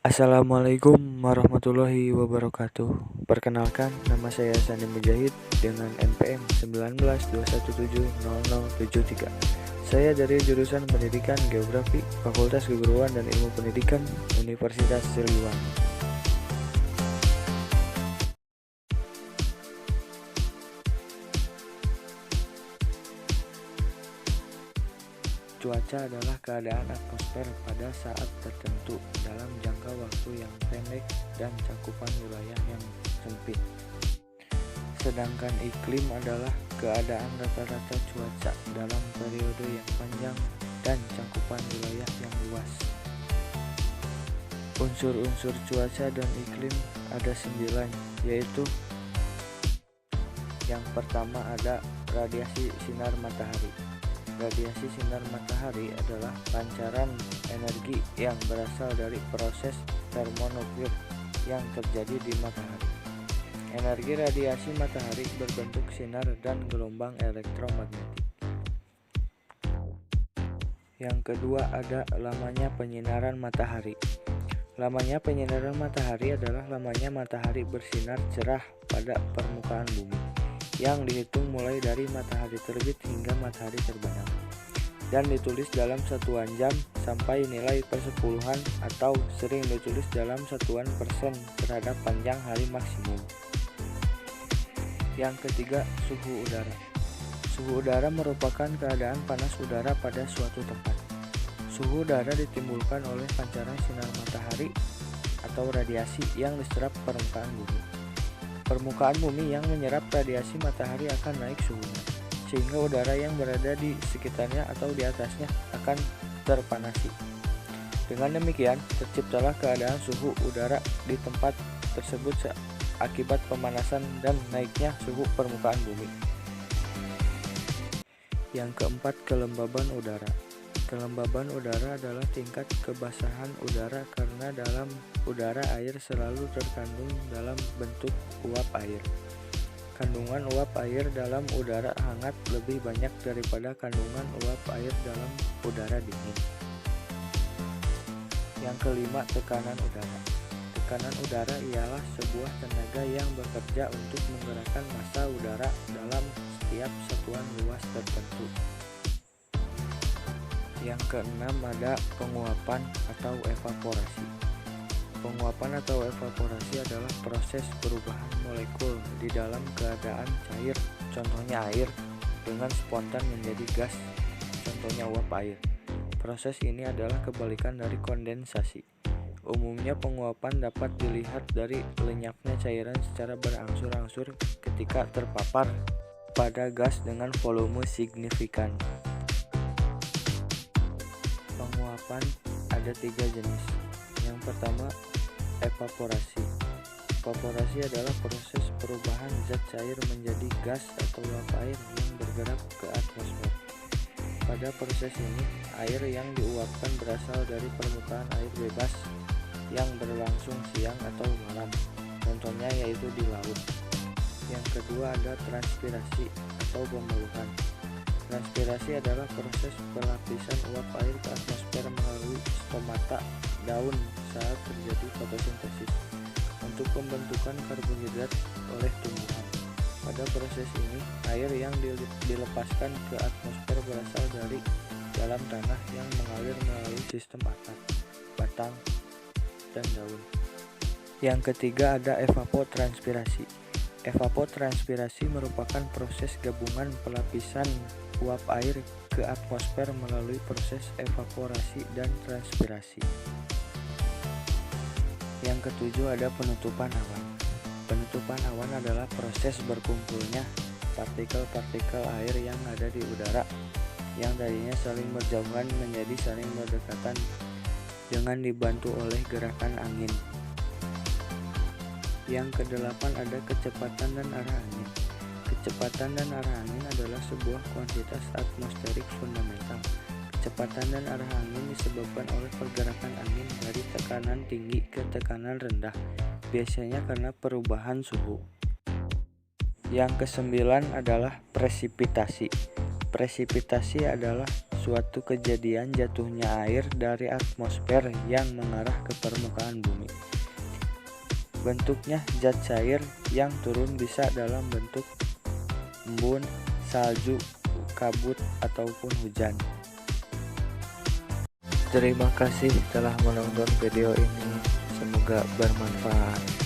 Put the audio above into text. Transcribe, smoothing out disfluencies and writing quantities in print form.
Assalamualaikum warahmatullahi wabarakatuh. Perkenalkan, nama saya Sandi Mujahid dengan NPM 1921700073. Saya dari jurusan Pendidikan Geografi, Fakultas Keguruan dan Ilmu Pendidikan, Universitas Siliwangi. Cuaca adalah keadaan atmosfer pada saat tertentu dalam jangka waktu yang pendek dan cakupan wilayah yang sempit. Sedangkan iklim adalah keadaan rata-rata cuaca dalam periode yang panjang dan cakupan wilayah yang luas. Unsur-unsur cuaca dan iklim ada 9, yaitu yang pertama ada radiasi sinar matahari. Radiasi sinar matahari adalah pancaran energi yang berasal dari proses termonuklir yang terjadi di matahari. Energi radiasi matahari berbentuk sinar dan gelombang elektromagnetik. Yang kedua ada lamanya penyinaran matahari. Lamanya penyinaran matahari adalah lamanya matahari bersinar cerah pada permukaan bumi, yang dihitung mulai dari matahari terbit hingga matahari terbenam, dan ditulis dalam satuan jam sampai nilai persepuluhan atau sering ditulis dalam satuan persen terhadap panjang hari maksimum. Yang ketiga, suhu udara. Suhu udara merupakan keadaan panas udara pada suatu tempat. Suhu udara ditimbulkan oleh pancaran sinar matahari atau radiasi yang diserap permukaan bumi. Permukaan bumi yang menyerap radiasi matahari akan naik suhunya, sehingga udara yang berada di sekitarnya atau di atasnya akan terpanasi. Dengan demikian, terciptalah keadaan suhu udara di tempat tersebut akibat pemanasan dan naiknya suhu permukaan bumi. Yang keempat, kelembaban udara. Kelembaban udara adalah tingkat kebasahan udara karena dalam udara air selalu terkandung dalam bentuk uap air. Kandungan uap air dalam udara hangat lebih banyak daripada kandungan uap air dalam udara dingin. Yang kelima, tekanan udara. Tekanan udara ialah sebuah tenaga yang bekerja untuk menggerakkan massa udara dalam setiap satuan luas tertentu. Yang keenam ada penguapan atau evaporasi. Penguapan atau evaporasi adalah proses perubahan molekul di dalam keadaan cair, contohnya air, dengan spontan menjadi gas, contohnya uap air. Proses ini adalah kebalikan dari kondensasi. Umumnya penguapan dapat dilihat dari lenyapnya cairan secara berangsur-angsur ketika terpapar pada gas dengan volume signifikan. Penguapan ada 3 jenis. Yang pertama, evaporasi. Evaporasi adalah proses perubahan zat cair menjadi gas atau uap air yang bergerak ke atmosfer. Pada proses ini, air yang diuapkan berasal dari permukaan air bebas yang berlangsung siang atau malam, contohnya yaitu di laut. Yang kedua ada transpirasi atau pemuluhan. Transpirasi adalah proses pelapisan uap air ke atmosfer melalui stomata daun saat terjadi fotosintesis untuk pembentukan karbohidrat oleh tumbuhan. Pada proses ini, air yang dilepaskan ke atmosfer berasal dari dalam tanah yang mengalir melalui sistem akar, batang, dan daun. Yang ketiga ada evapotranspirasi. Evapotranspirasi merupakan proses gabungan pelapisan uap air ke atmosfer melalui proses evaporasi dan transpirasi. Yang ketujuh ada penutupan awan. Penutupan awan adalah proses berkumpulnya partikel-partikel air yang ada di udara yang tadinya saling berjauhan menjadi saling berdekatan dengan dibantu oleh gerakan angin. Yang kedelapan ada kecepatan dan arah angin. Kecepatan dan arah angin adalah sebuah kuantitas atmosferik fundamental. Kecepatan dan arah angin disebabkan oleh pergerakan angin dari tekanan tinggi ke tekanan rendah, biasanya karena perubahan suhu. Yang kesembilan adalah presipitasi. Presipitasi adalah suatu kejadian jatuhnya air dari atmosfer yang mengarah ke permukaan bumi. Bentuknya zat cair yang turun bisa dalam bentuk embun, salju, kabut, ataupun hujan. Terima kasih telah menonton video ini. Semoga bermanfaat.